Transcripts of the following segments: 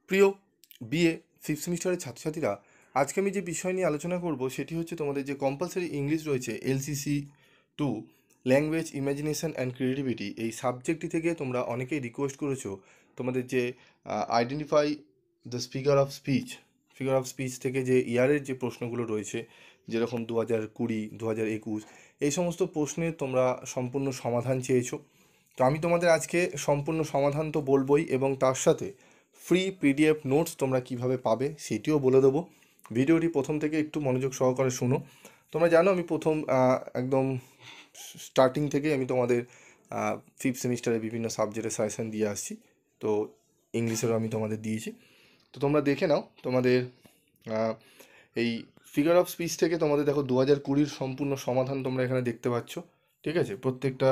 প্রিয় BA fifth সেমিস্টারের ছাত্রছাত্রীরা, আজকে আমি যে বিষয় নিয়ে আলোচনা করব সেটি হচ্ছে তোমাদের যে কম্পালসারি ইংলিশ রয়েছে LCC 2 language imagination and creativity, এই সাবজেক্টটি থেকে তোমরা অনেকেই রিকোয়েস্ট করেছো তোমাদের যে identify the figure of speech থেকে যে ইয়ারের যে প্রশ্নগুলো রয়েছে, যেরকম 2020, 2021, এই সমস্ত প্রশ্নের তোমরা সম্পূর্ণ সমাধান চেয়েছো। তো আমি তোমাদের আজকে সম্পূর্ণ সমাধান তো বলবোই, এবং তার সাথে ফ্রি পিডিএফ নোটস তোমরা কিভাবে পাবে সেটিও বলে দেবো। ভিডিওটি প্রথম থেকে একটু মনোযোগ সহকারে শুনো। তোমরা জানো আমি প্রথম একদম স্টার্টিং থেকে আমি তোমাদের ফিফথ সেমিস্টারে বিভিন্ন সাবজেক্টের সাজেশান দিয়ে আসছি। তো ইংলিশেরও আমি তোমাদের দিয়েছি, তো তোমরা দেখে নাও। তোমাদের এই ফিগার অফ স্পিচ থেকে তোমাদের দেখো 2020 সম্পূর্ণ সমাধান তোমরা এখানে দেখতে পাচ্ছ। ঠিক আছে, প্রত্যেকটা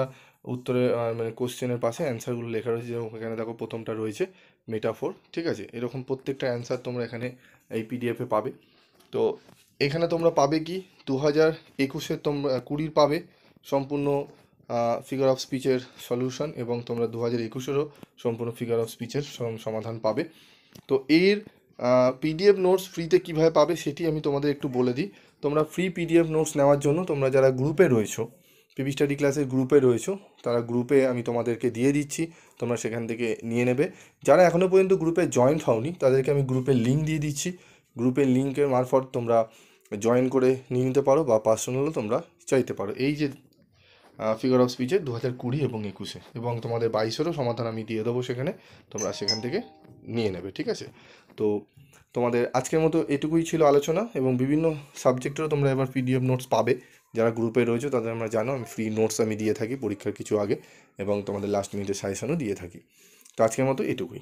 উত্তরের মানে কোশ্চেনের পাশে অ্যান্সারগুলো লেখা রয়েছে। যেরকম এখানে দেখো প্রথমটা রয়েছে মেটাফোর। ঠিক আছে, এরকম প্রত্যেকটা অ্যান্সার তোমরা এখানে এই পিডিএফে পাবে। তো এখানে তোমরা পাবে কি 2021-এর তোমরা 20 পাবে সম্পূর্ণ ফিগার অফ স্পিচের সলিউশন, এবং তোমরা 2021-এরও সম্পূর্ণ ফিগার অফ স্পিচের সমাধান পাবে। তো এর পিডিএফ নোটস ফ্রিতে কীভাবে পাবে সেটি আমি তোমাদের একটু বলে দিই। তোমরা ফ্রি পিডিএফ নোটস নেওয়ার জন্য তোমরা যারা গ্রুপে রয়েছো, পিবি স্টাডি ক্লাসের গ্রুপে রয়েছো, তারা গ্রুপে আমি তোমাদেরকে দিয়ে দিচ্ছি, তোমরা সেখান থেকে নিয়ে নেবে। যারা এখনও পর্যন্ত গ্রুপে জয়েন্ট হওনি তাদেরকে আমি গ্রুপের লিঙ্ক দিয়ে দিচ্ছি। গ্রুপের লিঙ্কের মারফত তোমরা জয়েন করে নিয়ে নিতে পারো, বা পার্সোনালও তোমরা চাইতে পারো। এই যে ফিগার অফ স্পিচের 2020 এবং 21, এবং তোমাদের 22-এরও সমাধান আমি দিয়ে দেবো সেখানে, তোমরা সেখান থেকে নিয়ে নেবে। ঠিক আছে, তো তোমাদের আজকের মতো এটুকুই ছিল আলোচনা, এবং বিভিন্ন সাবজেক্টেরও তোমরা এবার পিডিএফ নোটস পাবে। যারা গ্রুপে রয়েছে তাদের আমরা জানো আমি ফ্রি নোটস আমি দিয়ে থাকি পরীক্ষার কিছু আগে, এবং তোমাদের লাস্ট মিনিটের সাজেশনও দিয়ে থাকি। তো আজকের মতো এটুকুই।